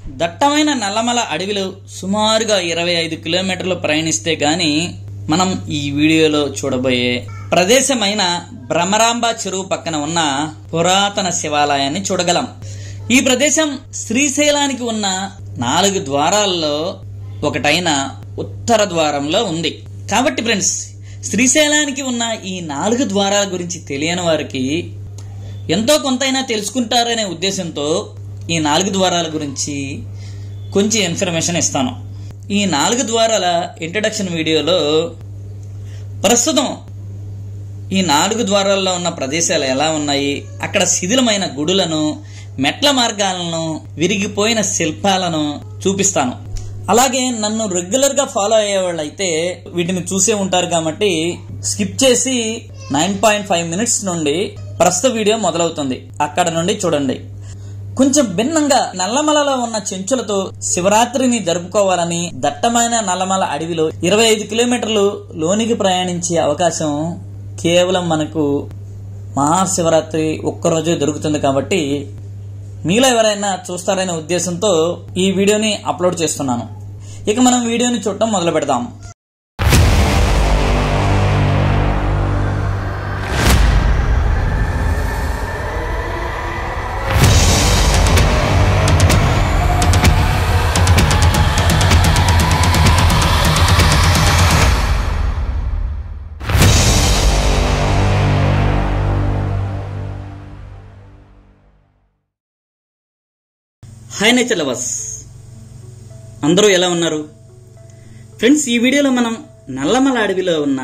దట్టమైన నల్లమల అడవిలో సుమారుగా 25 కిలోమీటర్లు ప్రయాణిస్తే గాని మనం ఈ వీడియోలో చూడబోయే ప్రదేశమైన భ్రమరాంబ చెరువు పక్కన ఉన్న పురాతన శివాలయాన్ని చూడగలం. ఈ ప్రదేశం శ్రీశైలానికి ఉన్న 4 ద్వారాల్లో ఒకటైన ఉత్తర ద్వారంలో ఉంది. కాబట్టి ఫ్రెండ్స్, శ్రీశైలానికి ఉన్న ఈ 4 ద్వారాల గురించి తెలియని వారికి ఎంతో కొంతైనా తెలుసుకుంటారనే ఉద్దేశంతో ఈ 4 ద్వారాల గురించి కొంచెం ఇన్ఫర్మేషన్ ఇస్తాను. ఈ 4 ద్వారాల ఇంట్రడక్షన్ వీడియోలో ప్రస్తుతం ఈ 4 ద్వారాల్లో ఉన్న ప్రదేశాలు ఎలా ఉన్నాయి, అక్కడ శిథిలమైన గుడులను, మెట్ల మార్గాలను, విరిగిపోయిన శిల్పాలను చూపిస్తాను. అలాగే నన్ను రెగ్యులర్ గా ఫాలో అయ్యేవాళ్ళు అయితే వీటిని చూసే ఉంటారు కాబట్టి స్కిప్ చేసి 9.5 మినిట్స్ నుండి ప్రస్తుత వీడియో మొదలవుతుంది. అక్కడ నుండి చూడండి. కొంచెం భిన్నంగా నల్లమలలో ఉన్న చెంచులతో శివరాత్రిని జరుపుకోవాలని దట్టమైన నల్లమల అడవిలో 25 కిలోమీటర్లు లోనికి ప్రయాణించే అవకాశం కేవలం మనకు మహాశివరాత్రి ఒక్కరోజే దొరుకుతుంది. కాబట్టి మీలో ఎవరైనా చూస్తారనే ఉద్దేశంతో ఈ వీడియోని అప్లోడ్ చేస్తున్నాను. ఇక మనం వీడియోని చూడటం మొదలు పెడదాం. హాయ్ నేచర్ లవర్స్, అందరూ ఎలా ఉన్నారు ఫ్రెండ్స్? ఈ వీడియోలో మనం నల్లమల అడవిలో ఉన్న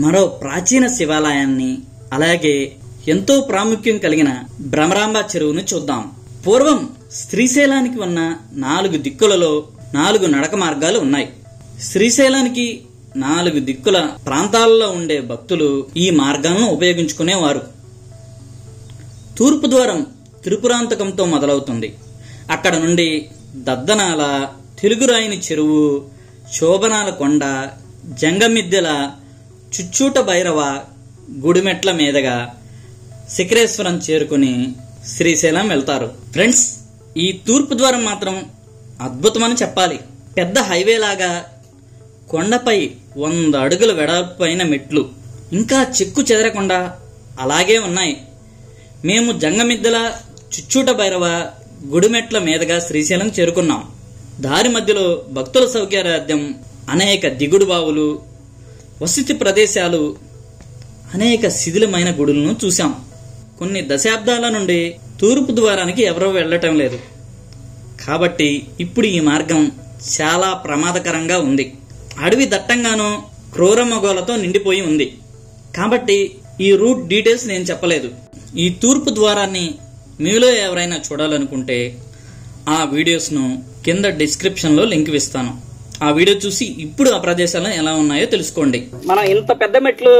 మరో ప్రాచీన శివాలయాన్ని, అలాగే ఎంతో ప్రాముఖ్యం కలిగిన భ్రమరాంబ చెరువును చూద్దాం. పూర్వం శ్రీశైలానికి ఉన్న 4 దిక్కులలో 4 నడక మార్గాలు ఉన్నాయి. శ్రీశైలానికి 4 దిక్కుల ప్రాంతాలలో ఉండే భక్తులు ఈ మార్గాలను ఉపయోగించుకునేవారు. తూర్పు ద్వారం త్రిపురాంతకంతో మొదలవుతుంది. అక్కడ నుండి దద్దనాల, తెలుగురాయిని చెరువు, శోభనాల కొండ, జంగమిద్దెల, చుచ్చూట భైరవ, గుడిమెట్ల మీదుగా శిఖరేశ్వరం చేరుకుని శ్రీశైలం వెళ్తారు. ఫ్రెండ్స్, ఈ తూర్పు ద్వారం మాత్రం అద్భుతమని చెప్పాలి. పెద్ద హైవే లాగా కొండపై 100 అడుగుల వెడల్పైన మెట్లు ఇంకా చెక్కు చెదరకుండా అలాగే ఉన్నాయి. మేము జంగమిద్దెల, చుచ్చూట భైరవ, గుడిమెట్ల మీదుగా శ్రీశైలం చేరుకున్నాం. దారి మధ్యలో భక్తుల సౌకర్యార్థం అనేక దిగుడు బావులు, వసతి ప్రదేశాలు, అనేక శిథిలమైన గుడులను చూశాం. కొన్ని దశాబ్దాల నుండి తూర్పు ద్వారానికి ఎవరూ వెళ్లటం లేదు. కాబట్టి ఇప్పుడు ఈ మార్గం చాలా ప్రమాదకరంగా ఉంది. అడవి దట్టంగానూ క్రూరమృగాలతో నిండిపోయి ఉంది. కాబట్టి ఈ రూట్ డీటెయిల్స్ నేను చెప్పలేదు. ఈ తూర్పు ద్వారాన్ని మీలో ఎవరైనా చూడాలనుకుంటే ఆ వీడియోస్ను కింద డిస్క్రిప్షన్ లో లింక్ ఇస్తాను. ఆ వీడియో చూసి ఇప్పుడు ఆ ప్రదేశాలు ఎలా ఉన్నాయో తెలుసుకోండి. మన ఇంత పెద్ద మెట్లు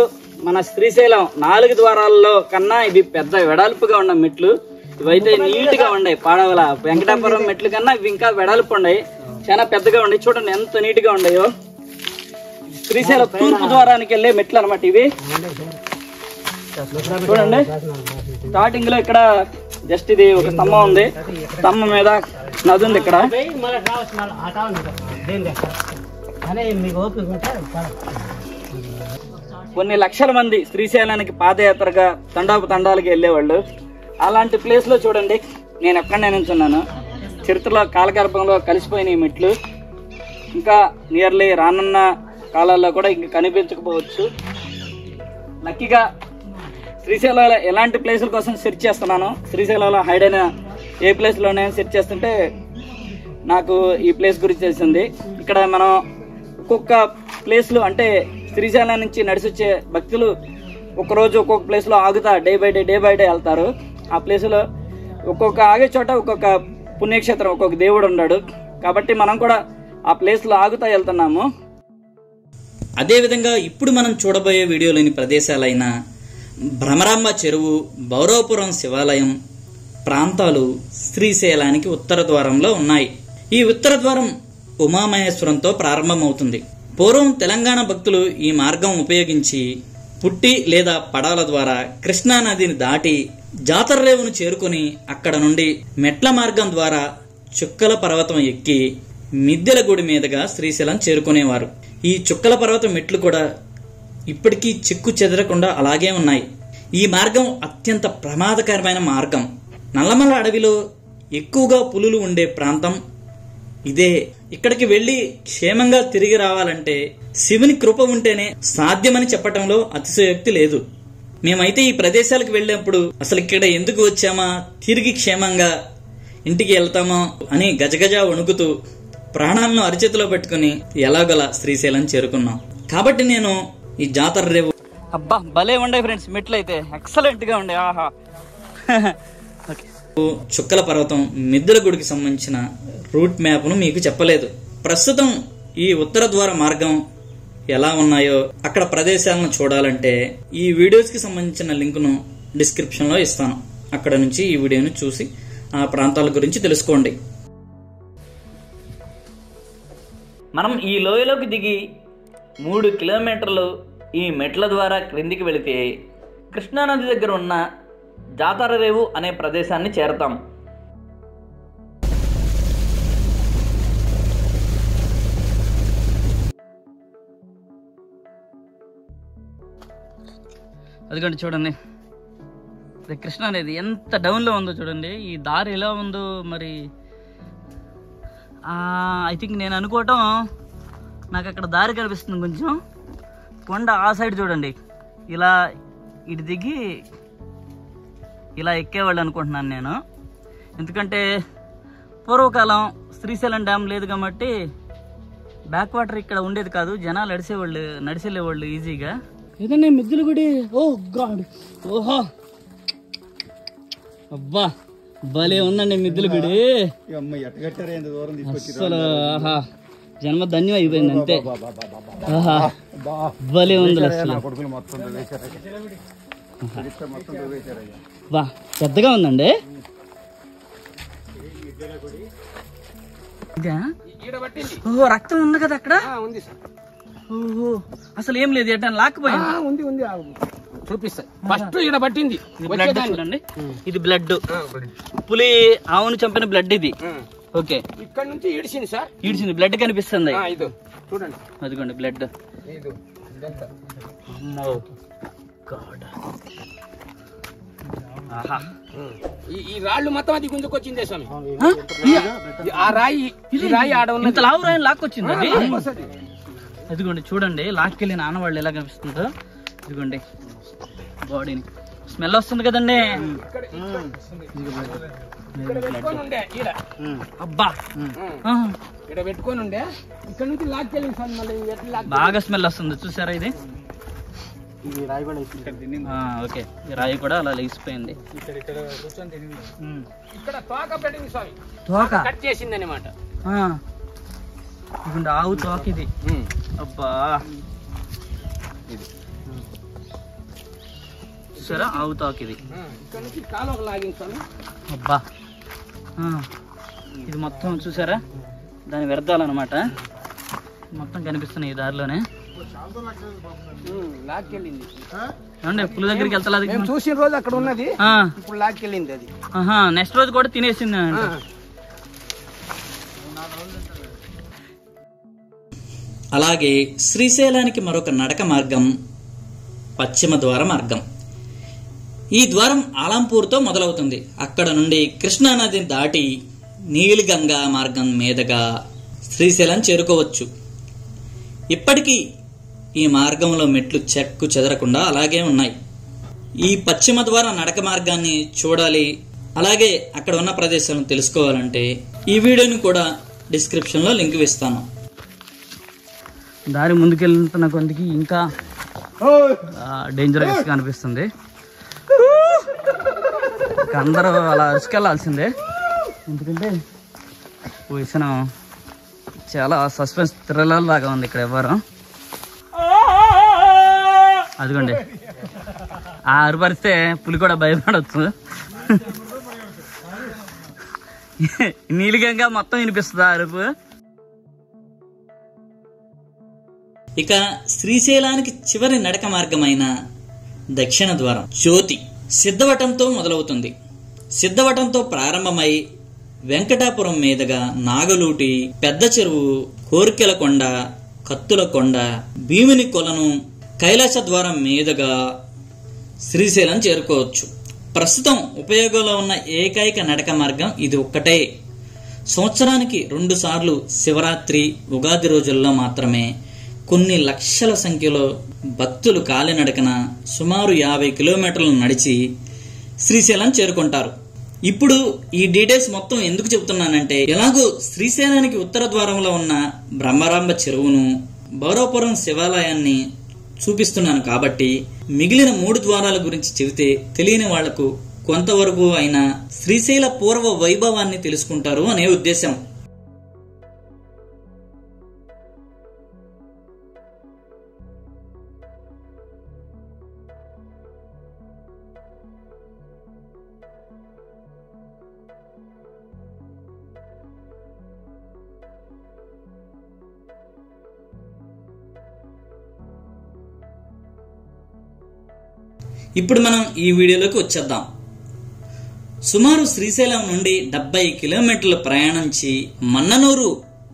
మన శ్రీశైలం 4 ద్వారాల్లో కన్నా ఇవి పెద్ద వెడల్పుగా ఉన్న మెట్లు. ఇవైతే నీట్ గా ఉన్నాయి. పాడవల వెంకటాపురం మెట్లు కన్నా ఇవి ఇంకా వెడల్పు ఉన్నాయి, చాలా పెద్దగా ఉన్నాయి. చూడండి ఎంత నీట్ గా ఉన్నాయో. శ్రీశైలం తూర్పు ద్వారానికి వెళ్లే మెట్లు అనమాట ఇవి. చూడండి, స్టార్టింగ్ లో ఇక్కడ జస్ట్ ఇది ఒక స్తంభం ఉంది. స్తంభం మీద నది ఉంది. ఇక్కడ కొన్ని లక్షల మంది శ్రీశైలానికి పాదయాత్రగా తండాపు తండాలకి వెళ్ళేవాళ్ళు. అలాంటి ప్లేస్ లో చూడండి నేను ఎక్కడనే నిల్చున్నాను. చరిత్రలో కాలగర్భంలో కలిసిపోయిన ఈ మెట్లు ఇంకా నియర్లీ రానున్న కాలాల్లో కూడా ఇంక కనిపించకపోవచ్చు. లక్కీగా శ్రీశైలంలో ఎలాంటి ప్లేసుల కోసం సెర్చ్ చేస్తున్నాను. శ్రీశైలంలో హైడ్ అయిన ఏ ప్లేస్ లోనే సెర్చ్ చేస్తుంటే నాకు ఈ ప్లేస్ గురించి తెలిసింది. ఇక్కడ మనం ఒక్కొక్క ప్లేస్లు అంటే శ్రీశైలం నుంచి నడిచి వచ్చే భక్తులు ఒక్కరోజు ఒక్కొక్క ప్లేస్ లో ఆగుతా డే బై డే వెళ్తారు. ఆ ప్లేస్ లో ఒక్కొక్క ఆగే చోట ఒక్కొక్క పుణ్యక్షేత్రం, ఒక్కొక్క దేవుడు ఉన్నాడు. కాబట్టి మనం కూడా ఆ ప్లేస్ లో ఆగుతా వెళ్తున్నాము. అదేవిధంగా ఇప్పుడు మనం చూడబోయే వీడియోలోని ప్రదేశాలైన భ్రమరాంబ చెరువు, భౌరవపురం శివాలయం ప్రాంతాలు శ్రీశైలానికి ఉత్తర ద్వారంలో ఉన్నాయి. ఈ ఉత్తర ద్వారం ఉమామహేశ్వరంతో ప్రారంభమవుతుంది. పూర్వం తెలంగాణ భక్తులు ఈ మార్గం ఉపయోగించి పుట్టి లేదా పడాల ద్వారా కృష్ణా నదిని దాటి జాతర రేవును చేరుకుని అక్కడ నుండి మెట్ల మార్గం ద్వారా చుక్కల పర్వతం ఎక్కి మిద్దెల గుడి మీదుగా శ్రీశైలం చేరుకునేవారు. ఈ చుక్కల పర్వతం మెట్లు కూడా ఇప్పటికీ చెక్కు చెదరకుండా అలాగే ఉన్నాయి. ఈ మార్గం అత్యంత ప్రమాదకరమైన మార్గం. నల్లమల అడవిలో ఎక్కువగా పులులు ఉండే ప్రాంతం ఇదే. ఇక్కడికి వెళ్లి క్షేమంగా తిరిగి రావాలంటే శివుని కృప ఉంటేనే సాధ్యమని చెప్పటంలో అతిశయోక్తి లేదు. మేమైతే ఈ ప్రదేశాలకు వెళ్ళినప్పుడు అసలు ఇక్కడ ఎందుకు వచ్చామా, తిరిగి క్షేమంగా ఇంటికి వెళ్తామో అని గజగజ వణుకుతూ ప్రాణాలను అరిచేతిలో పెట్టుకుని ఎలాగోలా శ్రీశైలం చేరుకున్నాం. కాబట్టి నేను ఈ జాతర రేవు అబ్బా భలే ఉండే ఫ్రెండ్స్, మెట్లు అయితే ఎక్సలెంట్ గా ఉండే. ఆహా చుక్కల పర్వతం మిద్దెల గుడికి సంబంధించిన రూట్ మ్యాప్ను మీకు చెప్పలేదు. ప్రస్తుతం ఈ ఉత్తర ద్వార మార్గం ఎలా ఉన్నాయో అక్కడ ప్రదేశాలను చూడాలంటే ఈ వీడియోస్ కి సంబంధించిన లింకును డిస్క్రిప్షన్ లో ఇస్తాను. అక్కడ నుంచి ఈ వీడియోను చూసి ఆ ప్రాంతాల గురించి తెలుసుకోండి. మనం ఈ లోయలోకి దిగి 3 కిలోమీటర్లు ఈ మెట్ల ద్వారా క్రిందికి వెళితే కృష్ణానది దగ్గర ఉన్న జాతర రేవు అనే ప్రదేశాన్ని చేరతాం. అదిగోండి చూడండి, కృష్ణానది ఎంత డౌన్లో ఉందో చూడండి. ఈ దారి ఎలా ఉందో మరి ఐ థింక్ నేను అనుకోవటం నాకు అక్కడ దారి కనిపిస్తుంది. కొంచెం కొండ ఆ సైడ్ చూడండి, ఇలా ఇటు దిగి ఇలా ఎక్కేవాళ్ళు అనుకుంటున్నాను నేను. ఎందుకంటే పూర్వకాలం శ్రీశైలం డ్యామ్ లేదు కాబట్టి బ్యాక్ వాటర్ ఇక్కడ ఉండేది కాదు. జనాలు నడిచెళ్ళేవాళ్ళు ఈజీగా. ఏదన్నా మిద్దెల గుడి. ఓ గాడ్, ఓహో అబ్బా భలే ఉందండి మిద్దెల గుడి. అసలు ఆహా జన్మ ధన్యం అయిపోయింది అంతే. ఆహా భలే ఉంది అసలు. బా పెద్దగా ఉందండి. ఓహో రక్తం ఉంది కదా అక్కడ. ఓహో అసలు ఏం లేదు, ఎట్లా లాక్కుపోయింది. ఉంది చూపిస్తా. ఫస్ట్ ఇక్కడ పట్టింది బ్లడ్ చూడండి, ఇది బ్లడ్. పులి ఆవును చంపిన బ్లడ్ ఇది. ఓకే ఇక్కడ నుంచి ఈడ్చింది సార్, ఈడ్చింది బ్లడ్ కనిపిస్తుంది. చూడండి అదిగోండి బ్లడ్. ఈ రాళ్ళు మొత్తం అది గుంజుకొచ్చిందే స్వామి. ఆ రాయి ఆడ ఉన్న ఇంత లావు రాయి లాక్కొచ్చింది అది. అదిగోండి చూడండి, లాక్కెళ్ళిన ఆనవాళ్ళు ఎలా కనిపిస్తుందో. ఇదిగోండి బాడీని స్మెల్ వస్తుంది కదండి. అబ్బా ఇక్కడ పెట్టుకొని ఉండే, ఇక్కడ నుంచి లాక్కెళ్ళింది సార్. మళ్ళీ బాగా స్మెల్ వస్తుంది చూసారా. ఇది ఓకే, ఈ రాయి కూడా అలా లేచిపోయింది. ఇక్కడ తోక పెట్టింది స్వామి, తోక కట్ చేసింది అనమాట. ఇదిగోండి ఆవు తోక ఇది. అబ్బా చూసారా ఆవు తోక ఇది. ఇక్కడ నుంచి కాలువ లాగింది స్వామి. అబ్బా ఇది మొత్తం చూసారా, దాని వ్యర్థాలన్నమాట మొత్తం కనిపిస్తున్నాయి ఈ దారిలోనే. లాక్కెళ్ళింది ఏమండి పులి దగ్గరికి వెళ్తా చూసిన రోజు అక్కడ ఉన్నది, ఇప్పుడు లాక్కెళ్ళింది అది. నెక్స్ట్ రోజు కూడా తినేసింది. అలాగే శ్రీశైలానికి మరొక నడక మార్గం పశ్చిమ ద్వార మార్గం. ఈ ద్వారం ఆలంపూర్తో మొదలవుతుంది. అక్కడ నుండి కృష్ణానది దాటి నీలిగంగా మార్గం మీదుగా శ్రీశైలం చేరుకోవచ్చు. ఇప్పటికీ ఈ మార్గంలో మెట్లు చెక్కు చెదరకుండా అలాగే ఉన్నాయి. ఈ పశ్చిమ ద్వార నడక మార్గాన్ని చూడాలి, అలాగే అక్కడ ఉన్న ప్రదేశాలను తెలుసుకోవాలంటే ఈ వీడియోని కూడా డిస్క్రిప్షన్లో లింక్ ఇస్తాను. దారి ముందుకెళ్తున్న కొందికి ఇంకా డేంజరస్ గా అనిపిస్తుంది. అందరూ అలా అరుచుకెళ్లాల్సిందే, ఎందుకంటే పోయిన చాలా సస్పెన్స్ థ్రిల్లర్ లాగా ఉంది ఇక్కడ. ఎవరు అదిగోండి ఆ అరుపరిస్తే పులి కూడా భయపడవచ్చు. నీలిగంగా మొత్తం వినిపిస్తుంది అరుపు. ఇక శ్రీశైలానికి చివరి నడక మార్గమైన దక్షిణ ద్వారం జ్యోతి సిద్ధవటంతో మొదలవుతుంది. సిద్ధవటంతో ప్రారంభమై వెంకటాపురం మీదుగా నాగలూటి, పెద్ద చెరువు, కోర్కెలకొండ, కత్తులకొండ, భీముని కొలను, కైలాస ద్వారం మీదుగా శ్రీశైలం చేరుకోవచ్చు. ప్రస్తుతం ఉపయోగంలో ఉన్న ఏకైక నడక మార్గం ఇది ఒక్కటే. సంవత్సరానికి 2 సార్లు శివరాత్రి, ఉగాది రోజుల్లో మాత్రమే కొన్ని లక్షల సంఖ్యలో భక్తులు కాలినడకన సుమారు 50 కిలోమీటర్లు నడిచి శ్రీశైలం చేరుకుంటారు. ఇప్పుడు ఈ డీటెయిల్స్ మొత్తం ఎందుకు చెబుతున్నానంటే, ఎలాగో శ్రీశైలానికి ఉత్తర ద్వారంలో ఉన్న బ్రహ్మరాంబ చెరువును, భైరవపురం శివాలయాన్ని చూపిస్తున్నాను కాబట్టి మిగిలిన 3 ద్వారాల గురించి చెబితే తెలియని వాళ్లకు కొంతవరకు అయినా శ్రీశైల పూర్వ వైభవాన్ని తెలుసుకుంటారు అనే ఉద్దేశం. ఇప్పుడు మనం ఈ వీడియోలోకి వచ్చేద్దాం. సుమారు శ్రీశైలం నుండి 70 కిలోమీటర్లు ప్రయాణించి మన్ననూరు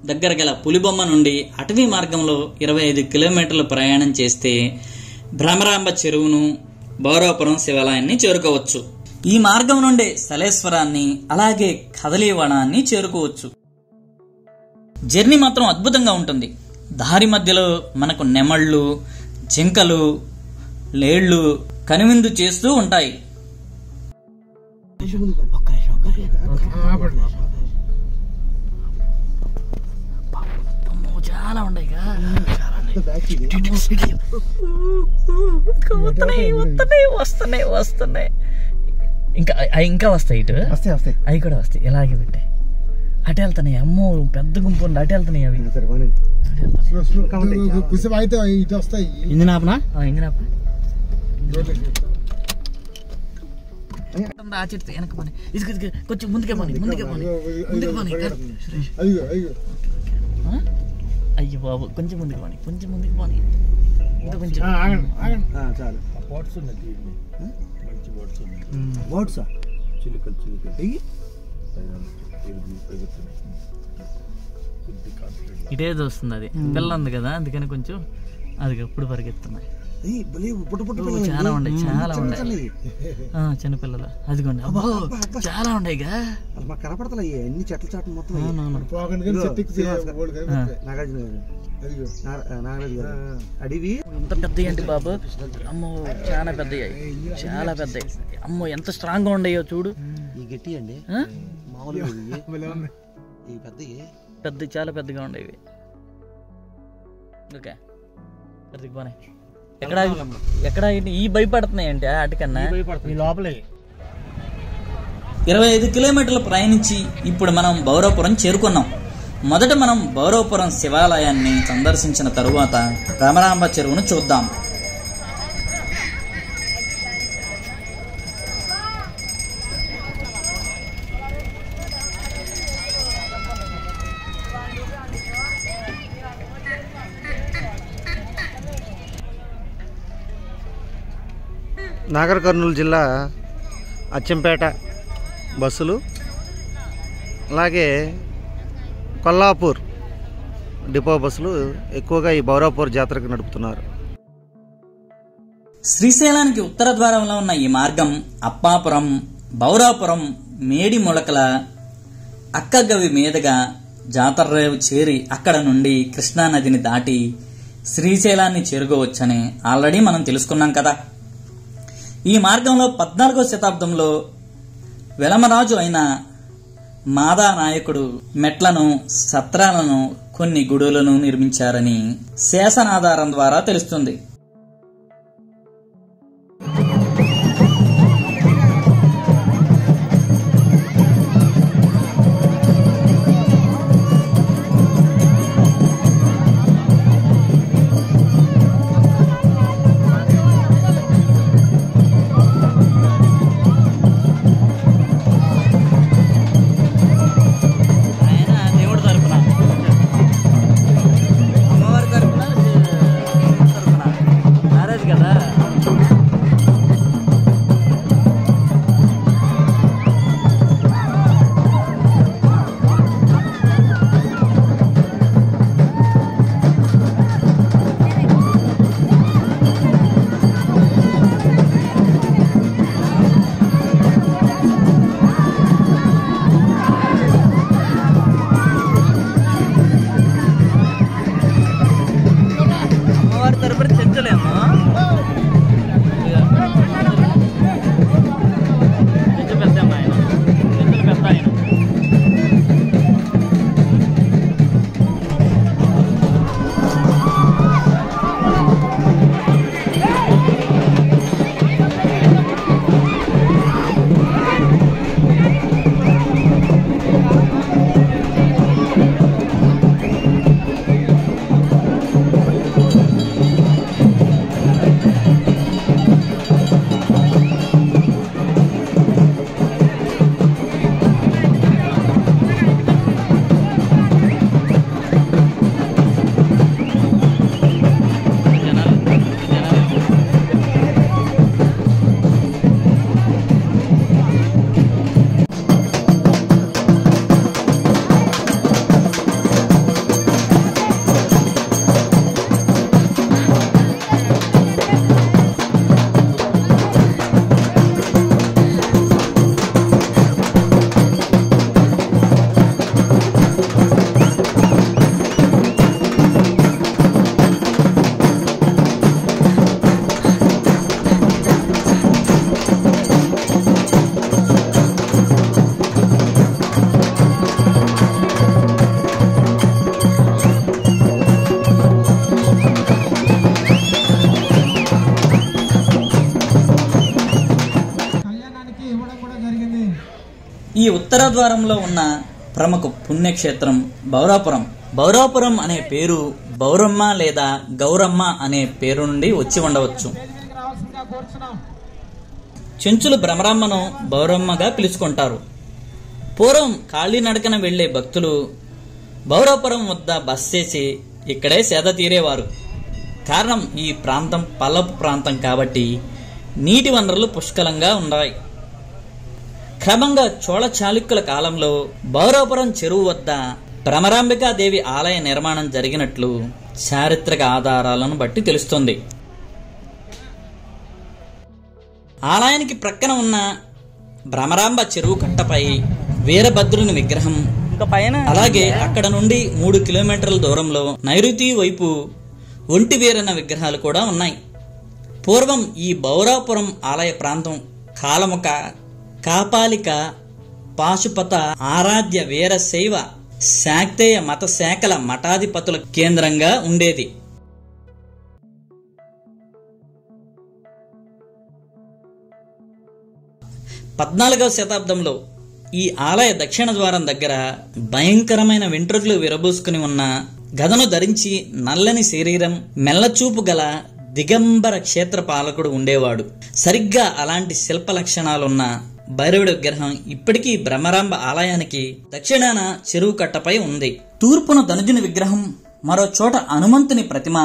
దగ్గర గల పులిబొమ్మ నుండి అటవీ మార్గంలో 25 కిలోమీటర్లు ప్రయాణం చేస్తే భ్రమరాంబ చెరువును, భైరవపురం శివాలయాన్ని చేరుకోవచ్చు. ఈ మార్గం నుండి సలేశ్వరాన్ని, అలాగే కదలీవనాన్ని చేరుకోవచ్చు. జర్నీ మాత్రం అద్భుతంగా ఉంటుంది. దారి మధ్యలో మనకు నెమళ్ళు, జింకలు, లేళ్లు కనువిందు చేస్తూ ఉంటాయి. చాలా ఉన్నాయి. వస్తున్నాయి ఇంకా వస్తాయి. ఇటు అవి కూడా వస్తాయి. ఎలాగే పెట్టాయి అటు వెళ్తున్నాయి. అమ్మో పెద్ద గుంపు ఉంది. అటు వెళ్తున్నాయి అవి. ఇంజిన్ ఆపనా? ఇంజిన్ ఆపనా? ఆ చెట్టు వెనక పని, కొంచెం ముందుకే పని. అయ్యో బాబు, కొంచెం ముందుకు పని. ఇంకా కొంచెం ఇటేది వస్తుంది. అది పిల్ల ఉంది కదా, అందుకని కొంచెం అది ఎప్పుడు పరిగెత్తున్నాయి. చాలా ఉన్నాయి చిన్నపిల్లలు. అదిగోండి, అబ్బో చాలా ఉన్నాయి. కనపడతాయి అన్ని చెట్ల చాటు మొత్తం. అడివి ఎంత పెద్దవి అంటే బాబు, అమ్మో చాలా పెద్దవి, చాలా పెద్దవి. అమ్మో ఎంత స్ట్రాంగ్ గా ఉండయో చూడు. ఈ గట్టి అండి మామూలుగా పెద్ద, చాలా పెద్దగా ఉండేవి. ఓకే బానే. ఎక్కడ ఈ భయపడుతున్నాయి అంటే అటుకన్నా లోపలే. 25 కిలోమీటర్లు ప్రయాణించి ఇప్పుడు మనం భైరవపురం చేరుకున్నాం. మొదట మనం భైరవపురం శివాలయాన్ని సందర్శించిన తరువాత భ్రమరాంబ చెరువును చూద్దాం. నాగర్ కర్నూలు జిల్లా అచ్చంపేట బస్సులు, అలాగే కొల్లాపూర్ డిపో బస్సులు ఎక్కువగా ఈ భైరవపురం జాతరకు నడుపుతున్నారు. శ్రీశైలానికి ఉత్తర ద్వారంలో ఉన్న ఈ మార్గం అప్పాపురం, భైరవపురం, మేడి మొలకల, అక్కగవి మీదుగా జాతరరేవు చేరి అక్కడ నుండి కృష్ణానదిని దాటి శ్రీశైలాన్ని చేరుకోవచ్చని ఆల్రెడీ మనం తెలుసుకున్నాం కదా. ఈ మార్గంలో 14వ శతాబ్దంలో వెలమరాజు అయిన మాదా నాయకుడు మెట్లను, సత్రాలను, కొన్ని గుడులను నిర్మించారని శాసనాధారం ద్వారా తెలుస్తుంది. ఉత్తర ద్వారంలో ఉన్న ప్రముఖ పుణ్యక్షేత్రం బౌరాపురం. బౌరాపురం అనే పేరు బౌరమ్మ లేదా గౌరమ్మ అనే పేరు నుండి వచ్చి ఉండవచ్చు. చెంచులు భ్రమరాంబను బౌరమ్మగా పిలుచుకుంటారు. పూర్వం కాళీనడకన వెళ్లే భక్తులు బౌరాపురం వద్ద బస చేసి ఇక్కడే సేద తీరేవారు. కారణం ఈ ప్రాంతం పల్లపు ప్రాంతం కాబట్టి నీటి వనరులు పుష్కలంగా ఉన్నాయి. క్రమంగా చోళ చాళుక్యుల కాలంలో బౌరాపురం చెరువు వద్ద భ్రమరాంబికాదేవి ఆలయ నిర్మాణం జరిగినట్లు చారిత్రక ఆధారాలను బట్టి తెలుస్తుంది. ఆలయానికి ప్రక్కన ఉన్న భ్రమరాంబ చెరువు కట్టపై వీరభద్రుని విగ్రహం, అలాగే అక్కడ నుండి 3 కిలోమీటర్ల దూరంలో నైరుతి వైపు ఒంటి వీరన్న విగ్రహాలు కూడా ఉన్నాయి. పూర్వం ఈ బౌరాపురం ఆలయ ప్రాంతం కాలముక, కాపాలిక, పాశుపత, ఆరాధ్య వీరశైవ, శాక్తేయ మత శాఖల మఠాధిపతుల కేంద్రంగా ఉండేది. పద్నాలుగవ శతాబ్దంలో ఈ ఆలయ దక్షిణ ద్వారం దగ్గర భయంకరమైన వెంట్రుకలు విరబూసుకుని ఉన్న, గదను ధరించి నల్లని శరీరం, మెల్లచూపు గల దిగంబర క్షేత్ర పాలకుడు ఉండేవాడు. సరిగ్గా అలాంటి శిల్ప లక్షణాలున్న భైరవుడి విగ్రహం ఇప్పటికీ భ్రమరాంబ ఆలయానికి దక్షిణాన చెరువు కట్టపై ఉంది. తూర్పున ధనుజుని విగ్రహం, మరో చోట హనుమంతుని ప్రతిమ,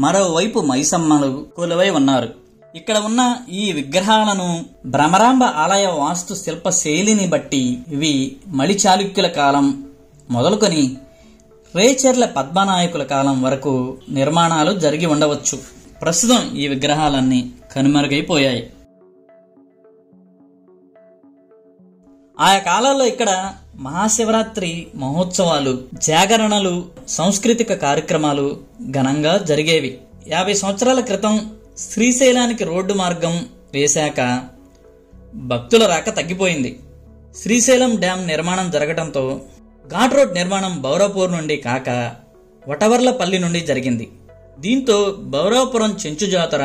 మరోవైపు మైసమ్మలు కొలువై ఉన్నారు. ఇక్కడ ఉన్న ఈ విగ్రహాలను భ్రమరాంబ ఆలయ వాస్తు శిల్ప శైలిని బట్టి ఇవి మలి చాళుక్యుల కాలం మొదలుకొని రేచెర్ల పద్మనాయకుల కాలం వరకు నిర్మాణాలు జరిగి ఉండవచ్చు. ప్రస్తుతం ఈ విగ్రహాలన్నీ కనుమరుగైపోయాయి. ఆయా కాలాల్లో ఇక్కడ మహాశివరాత్రి మహోత్సవాలు, జాగరణలు, సాంస్కృతిక కార్యక్రమాలు ఘనంగా జరిగేవి. 50 సంవత్సరాల క్రితం శ్రీశైలానికి రోడ్డు మార్గం వేశాక భక్తుల రాక తగ్గిపోయింది. శ్రీశైలం డ్యాం నిర్మాణం జరగడంతో ఘాట్ రోడ్ నిర్మాణం బౌరాపూర్ నుండి కాక వటవర్లపల్లి నుండి జరిగింది. దీంతో బౌరాపురం చెంచు జాతర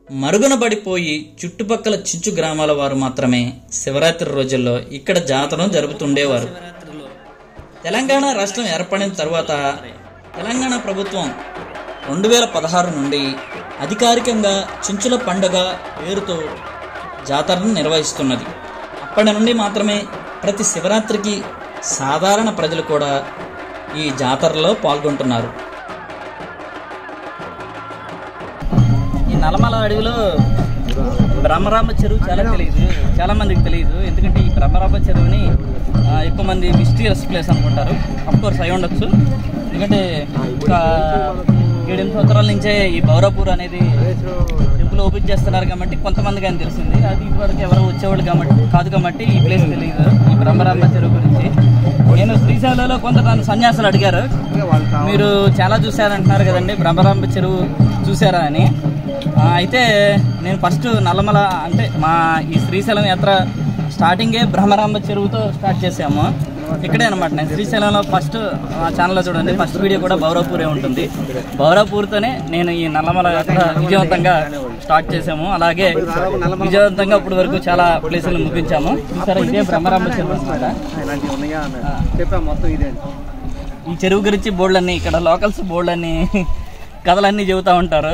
మరుగున పడిపోయి చుట్టుపక్కల చెంచు గ్రామాల వారు మాత్రమే శివరాత్రి రోజుల్లో ఇక్కడ జాతరను జరుపుతుండేవారు. తెలంగాణ రాష్ట్రం ఏర్పడిన తర్వాత తెలంగాణ ప్రభుత్వం 2016 నుండి అధికారికంగా చెంచుల పండుగ పేరుతో జాతరను నిర్వహిస్తున్నది. అప్పటి నుండి మాత్రమే ప్రతి శివరాత్రికి సాధారణ ప్రజలు కూడా ఈ జాతరలో పాల్గొంటున్నారు. ఈ నల్లమల అడవిలో భ్రమరాంబ చెరువు చాలా మందికి తెలియదు. ఎందుకంటే ఈ భ్రమరాంబ చెరువుని ఎక్కువ మంది మిస్టీరియస్ ప్లేస్ అనుకుంటారు. అఫ్కోర్స్ అయి ఉండొచ్చు. ఎందుకంటే ఒక 7-8 సంవత్సరాల నుంచే ఈ బౌరాపూర్ అనేది టెంపుల్ ఓపెన్ చేస్తున్నారు కాబట్టి కొంతమందికి అని తెలిసింది. అది ఇప్పటివరకు ఎవరు వచ్చేవాళ్ళు కాదు కాబట్టి ఈ ప్లేస్ తెలియదు. ఈ భ్రమరాంబ చెరువు గురించి నేను శ్రీశైలంలో కొంతమంది సన్యాసులు అడిగారు, మీరు చాలా చూసారంటున్నారు కదండి, భ్రమరాంబ చెరువు చూసారా అని. అయితే నేను ఫస్ట్ నల్లమల అంటే మా ఈ శ్రీశైలం యాత్ర స్టార్టింగే భ్రమరాంబ చెరువుతో స్టార్ట్ చేసాము. ఇక్కడే అనమాట. నేను శ్రీశైలంలో ఫస్ట్ ఆ ఛానల్లో చూడండి, ఫస్ట్ వీడియో కూడా బౌరాపూరే ఉంటుంది. బౌరాపూర్తోనే నేను ఈ నల్లమల యాత్ర విజయవంతంగా స్టార్ట్ చేసాము. అలాగే విజయవంతంగా ఇప్పటి వరకు చాలా ప్లేసులు ముగించాము. చూసారా, ఇదే భ్రమరాంబ చెరువు అనమాట. ఈ చెరువు గురించి బోర్డులన్నీ, ఇక్కడ లోకల్స్ బోర్డులన్నీ కథలన్నీ చెబుతూ ఉంటారు.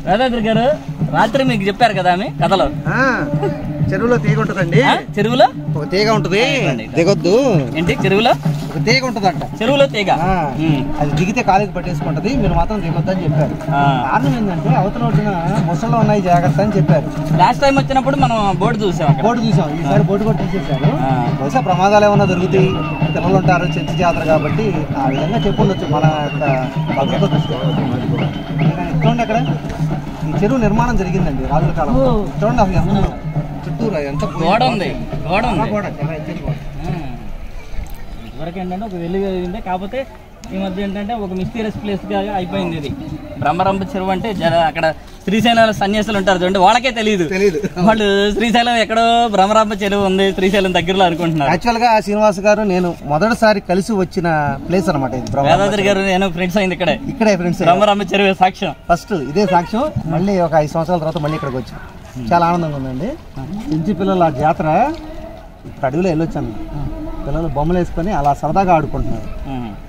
రాధాద్రి గారు రాత్రి మీకు చెప్పారు కదా ఆమె కథలో, చెరువులో తీగ ఉంటదండి. చెరువులో ఒక తీగ ఉంటది, దిగొద్దు. ఏంటి చెరువులో ఒక తీగ ఉంటదంట. చెరువులో తీగ, అది దిగితే కాలికి పట్టేసుకుంటది, మీరు మాత్రం దిగొద్దు అని చెప్పారు. కారణం ఏంటంటే అవతల వచ్చిన ముసళ్ళు ఉన్నాయి జాగ్రత్త అని చెప్పారు. లాస్ట్ టైం వచ్చినప్పుడు మనం బోర్డు చూసాం. ఈసారి బోర్డు కూడా తీసేసారు. బహుశా ప్రమాదాలు ఏమన్నా దొరుకుతాయి, పిల్లలు ఉంటారు, చెంచు జాతర కాబట్టి ఆ విధంగా చెప్పుండొచ్చు మన భద్రత దృష్టి. చూడండి అక్కడ ఈ చెరువు నిర్మాణం జరిగిందండి రాజుల కాలంలో. చూడండి అసలు చుట్టూరా ఎంత గోడ ఉంది. ఇదివరకు ఏంటంటే ఒక వెలుగు జరిగింది, కాకపోతే ఈ మధ్య ఏంటంటే ఒక మిస్టీరియస్ ప్లేస్ గా అయిపోయింది ఇది. భ్రమరాంబ చెరువు అంటే అక్కడ శ్రీశైలం సన్యాసులు ఉంటారు చూడండి, వాళ్ళకే తెలియదు. వాళ్ళు శ్రీశైలం ఎక్కడో భ్రమరాంబ చెరువు ఉంది శ్రీశైలం దగ్గరలో అనుకుంటున్నారు. యాక్చువల్ గా శ్రీనివాస్ గారు నేను మొదటిసారి కలిసి వచ్చిన ప్లేస్ అనమాట ఇది. వేదాద్రి గారు నేను ఫ్రెండ్స్ అయింది ఇక్కడే ఫ్రెండ్స్. భ్రమరాంబ చెరువు సాక్ష్యం, ఫస్ట్ ఇదే సాక్ష్యం. మళ్ళీ ఒక 5 సంవత్సరాల తర్వాత మళ్ళీ ఇక్కడికి వచ్చాం. చాలా ఆనందంగా ఉందండి. ఇంటి పిల్లల జాతర అడవిలో వెళ్ళొచ్చాను. పిల్లలు బొమ్మలు వేసుకొని అలా సరదాగా ఆడుకుంటున్నారు.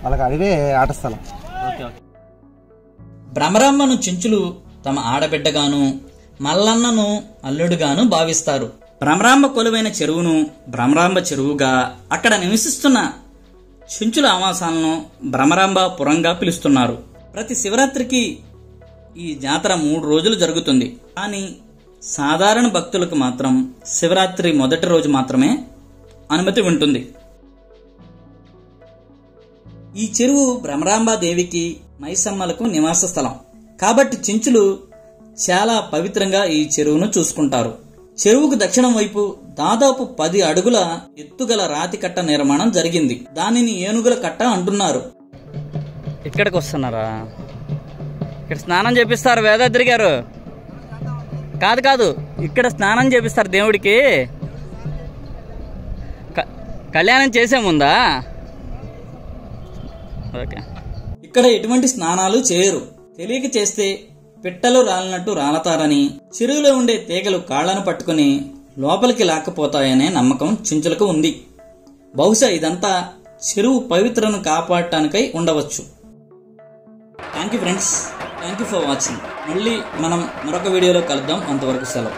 వాళ్ళకి అడివే ఆట స్థలం. భ్రమరాంబను చెంచులు తమ ఆడబిడ్డగాను మల్లన్నను అల్లుడుగాను భావిస్తారు. భ్రమరాంబ కొలువైన చెరువును భ్రమరాంబ చెరువుగా, అక్కడ నివసిస్తున్న చెంచుల ఆవాసాలను భ్రమరాంబ పురంగా పిలుస్తున్నారు. ప్రతి శివరాత్రికి ఈ జాతర 3 రోజులు జరుగుతుంది. కానీ సాధారణ భక్తులకు మాత్రం శివరాత్రి మొదటి రోజు మాత్రమే అనుమతి ఉంటుంది. ఈ చెరువు భ్రమరాంబాదేవికి మైసమ్మలకు నివాస స్థలం కాబట్టి చెంచులు చాలా పవిత్రంగా ఈ చెరువును చూసుకుంటారు. చెరువుకు దక్షిణం వైపు దాదాపు 10 అడుగుల ఎత్తుగల రాతి కట్ట నిర్మాణం జరిగింది. దానిని ఏనుగుల కట్ట అంటున్నారు. ఇక్కడికి వస్తున్నారా? ఇక్కడ స్నానం చేపిస్తారు వేదాద్రి గారు. కాదు ఇక్కడ స్నానం చేపిస్తారు దేవుడికి. కళ్యాణం చేసే ముందా? ఓకే. ఇక్కడ ఎటువంటి స్నానాలు చేయరు. తెలియక చేస్తే పిట్టలు రాలినట్టు రాలతారని, చెరువులో ఉండే తీగలు కాళ్లను పట్టుకుని లోపలికి లాక్కపోతాయనే నమ్మకం చెంచులకు ఉంది. బహుశా ఇదంతా చెరువు పవిత్రను కాపాడటానికై ఉండవచ్చు. Thank you friends, thank you for watching. మళ్ళీ మనం మరొక వీడియోలో కలుద్దాం. అంతవరకు సెలవు.